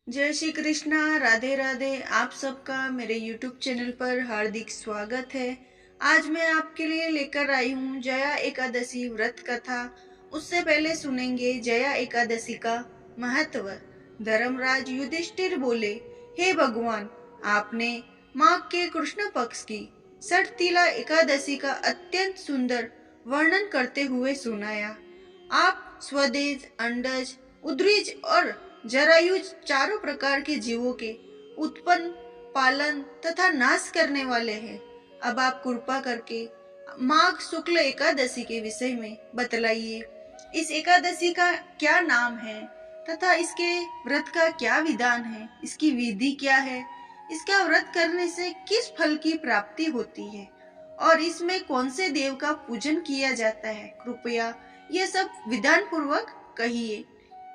जय श्री कृष्णा, राधे राधे। आप सबका मेरे YouTube चैनल पर हार्दिक स्वागत है। आज मैं आपके लिए लेकर आई हूँ जया एकादशी व्रत कथा। उससे पहले सुनेंगे जया एकादशी का महत्व। धर्मराज युधिष्ठिर बोले, हे भगवान, आपने माघ के कृष्ण पक्ष की षटतिला एकादशी का अत्यंत सुंदर वर्णन करते हुए सुनाया। आप स्वदेश, अंडज, उद्भिज और जरायुज चारों प्रकार के जीवों के उत्पन्न, पालन तथा नाश करने वाले हैं। अब आप कृपा करके माघ शुक्ल एकादशी के विषय में बतलाइए। इस एकादशी का क्या नाम है तथा इसके व्रत का क्या विधान है, इसकी विधि क्या है, इसका व्रत करने से किस फल की प्राप्ति होती है और इसमें कौन से देव का पूजन किया जाता है। कृपया ये सब विधान पूर्वक कहिए।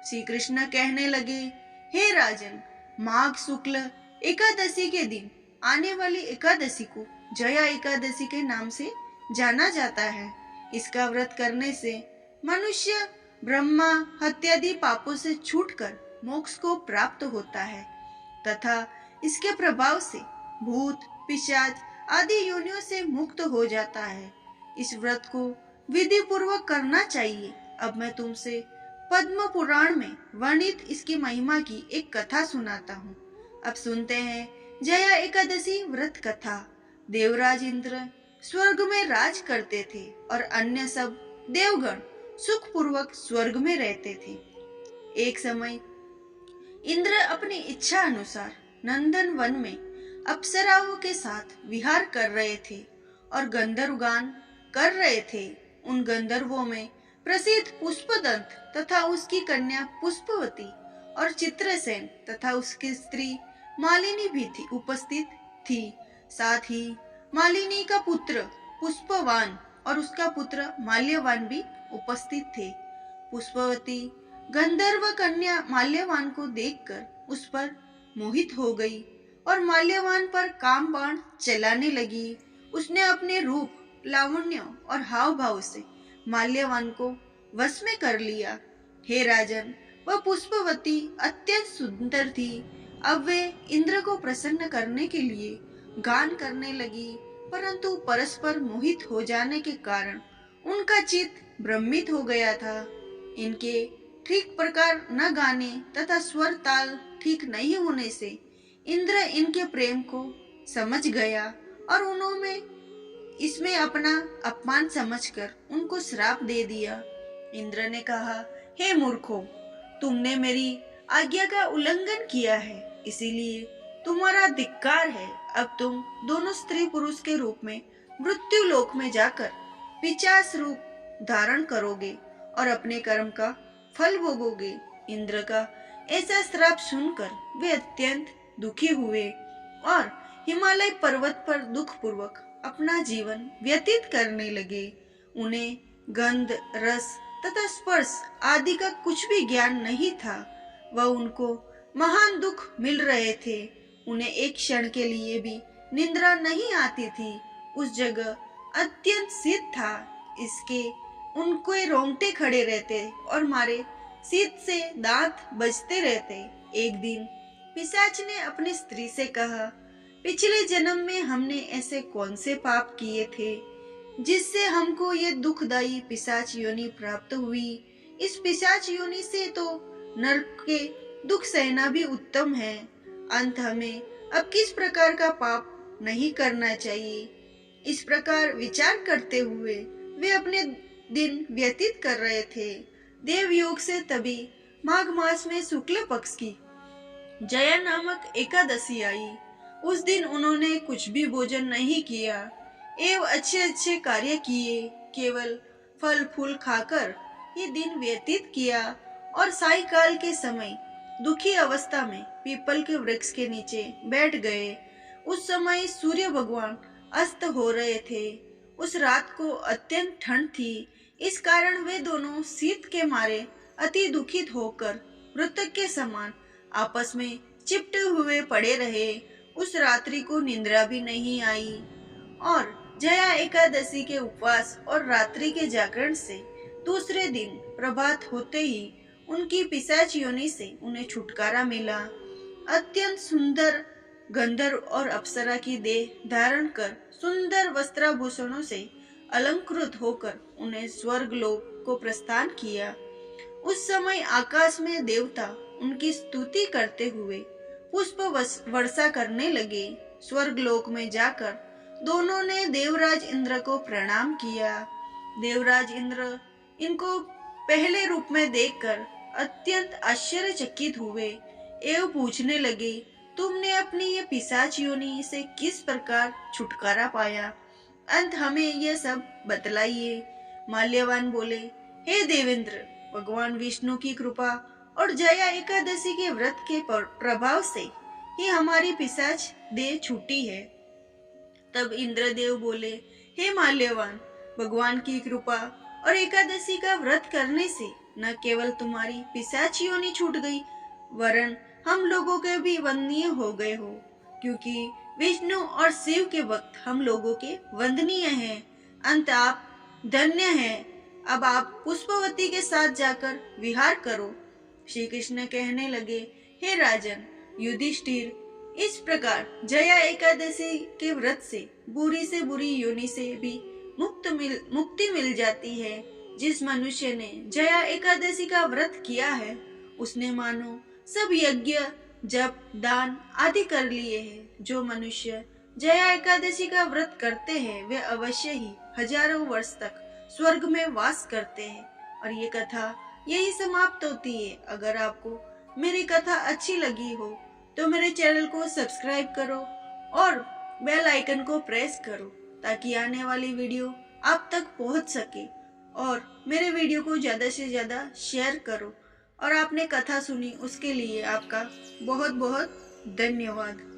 श्री कृष्ण कहने लगे, हे राजन, माघ शुक्ल एकादशी के दिन आने वाली एकादशी को जया एकादशी के नाम से जाना जाता है। इसका व्रत करने से मनुष्य ब्रह्मा हत्यादि पापों से छूटकर मोक्ष को प्राप्त होता है तथा इसके प्रभाव से भूत, पिशाच आदि योनियों से मुक्त हो जाता है। इस व्रत को विधि पूर्वक करना चाहिए। अब मैं तुमसे पद्म पुराण में वर्णित इसकी महिमा की एक कथा सुनाता हूँ। अब सुनते हैं जया एकादशी व्रत कथा। देवराज इंद्र स्वर्ग में राज करते थे और अन्य सब देवगण सुख पूर्वक स्वर्ग में रहते थे। एक समय इंद्र अपनी इच्छा अनुसार नंदन वन में अप्सराओं के साथ विहार कर रहे थे और गंधर्व गान कर रहे थे। उन गंधर्वों में प्रसिद्ध पुष्पदंत तथा उसकी कन्या पुष्पवती और चित्रसेन तथा उसकी स्त्री मालिनी भी थी उपस्थित थी। साथ ही मालिनी का पुत्र पुष्पवान और उसका पुत्र माल्यवान भी उपस्थित थे। पुष्पवती गंधर्व कन्या माल्यवान को देखकर उस पर मोहित हो गई और माल्यवान पर काम बाण चलाने लगी। उसने अपने रूप, लावण्य और हाव भाव से माल्यवान को वश में कर लिया। हे राजन, वह पुष्पवती अत्यंत सुंदर थी। अब वे इंद्र को प्रसन्न करने के लिए गान करने लगी, परंतु परस्पर मोहित हो जाने के कारण उनका चित्त भ्रमित हो गया था। इनके ठीक प्रकार न गाने तथा स्वर ताल ठीक नहीं होने से इंद्र इनके प्रेम को समझ गया और उन्होंने इसमें अपना अपमान समझकर उनको श्राप दे दिया। इंद्र ने कहा, हे मूर्खों, तुमने मेरी आज्ञा का उल्लंघन किया है, इसीलिए तुम्हारा धिक्कार है। अब तुम दोनों स्त्री पुरुष के रूप में मृत्यु लोक में जाकर पिशाच रूप धारण करोगे और अपने कर्म का फल भोगोगे। इंद्र का ऐसा श्राप सुनकर वे अत्यंत दुखी हुए और हिमालय पर्वत पर दुख पूर्वक अपना जीवन व्यतीत करने लगे। उन्हें गंध, रस तथा स्पर्श आदि का कुछ भी ज्ञान नहीं था। वह उनको महान दुख मिल रहे थे। उन्हें एक क्षण के लिए भी निद्रा नहीं आती थी। उस जगह अत्यंत शीत था, इसके उनके रोंगटे खड़े रहते और मारे शीत से दांत बजते रहते। एक दिन पिशाच ने अपनी स्त्री से कहा, पिछले जन्म में हमने ऐसे कौन से पाप किए थे जिससे हमको ये दुखदायी पिशाच योनि प्राप्त हुई। इस पिशाच योनि से तो नरक के दुख सहना भी उत्तम है। अंत हमें अब किस प्रकार का पाप नहीं करना चाहिए। इस प्रकार विचार करते हुए वे अपने दिन व्यतीत कर रहे थे। देवयोग से तभी माघ मास में शुक्ल पक्ष की जया नामक एकादशी आई। उस दिन उन्होंने कुछ भी भोजन नहीं किया एवं अच्छे अच्छे कार्य किए। केवल फल फूल खाकर ये दिन व्यतीत किया और सायंकाल के समय दुखी अवस्था में पीपल के वृक्ष के नीचे बैठ गए। उस समय सूर्य भगवान अस्त हो रहे थे। उस रात को अत्यंत ठंड थी, इस कारण वे दोनों शीत के मारे अति दुखित होकर मृतक के समान आपस में चिपटे हुए पड़े रहे। उस रात्रि को निद्रा भी नहीं आई और जया एकादशी के उपवास और रात्रि के जागरण से दूसरे दिन प्रभात होते ही उनकी पिशाच योनि से उन्हें छुटकारा मिला। अत्यंत सुंदर गंधर्व और अप्सरा की देह धारण कर सुंदर वस्त्राभूषणों से अलंकृत होकर उन्हें स्वर्ग लोक को प्रस्थान किया। उस समय आकाश में देवता उनकी स्तुति करते हुए पुष्प वर्षा करने लगे। स्वर्ग लोक में जाकर दोनों ने देवराज इंद्र को प्रणाम किया। देवराज इंद्र इनको पहले रूप में देखकर अत्यंत आश्चर्यचकित हुए एवं पूछने लगे, तुमने अपनी ये पिशाच योनि से किस प्रकार छुटकारा पाया? अंत हमें यह सब बतलाइए। माल्यवान बोले, हे देवेंद्र, भगवान विष्णु की कृपा और जया एकादशी के व्रत के प्रभाव से ही हमारी पिशाच देह छूटी है। तब इंद्रदेव बोले, हे माल्यवान, भगवान की कृपा और एकादशी का व्रत करने से न केवल तुम्हारी पिशाच योनि छूट गई, वरन हम लोगों के भी वंदनीय हो गए हो, क्योंकि विष्णु और शिव के भक्त हम लोगों के वंदनीय हैं। अंत आप धन्य हैं। अब आप पुष्पवती के साथ जाकर विहार करो। श्री कृष्ण कहने लगे, हे राजन युधिष्ठिर, इस प्रकार जया एकादशी के व्रत से बुरी योनि से भी मुक्ति मिल जाती है। जिस मनुष्य ने जया एकादशी का व्रत किया है, उसने मानो सब यज्ञ जप दान आदि कर लिए हैं। जो मनुष्य जया एकादशी का व्रत करते हैं, वे अवश्य ही हजारों वर्ष तक स्वर्ग में वास करते हैं। और ये कथा यही समाप्त होती है। अगर आपको मेरी कथा अच्छी लगी हो तो मेरे चैनल को सब्सक्राइब करो और बेल आइकन को प्रेस करो, ताकि आने वाली वीडियो आप तक पहुंच सके। और मेरे वीडियो को ज्यादा से ज्यादा शेयर करो। और आपने कथा सुनी उसके लिए आपका बहुत बहुत धन्यवाद।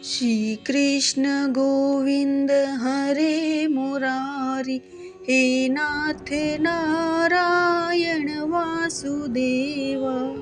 श्री कृष्ण गोविंद हरे मुरारी, हे नाथ नारायण वासुदेवा।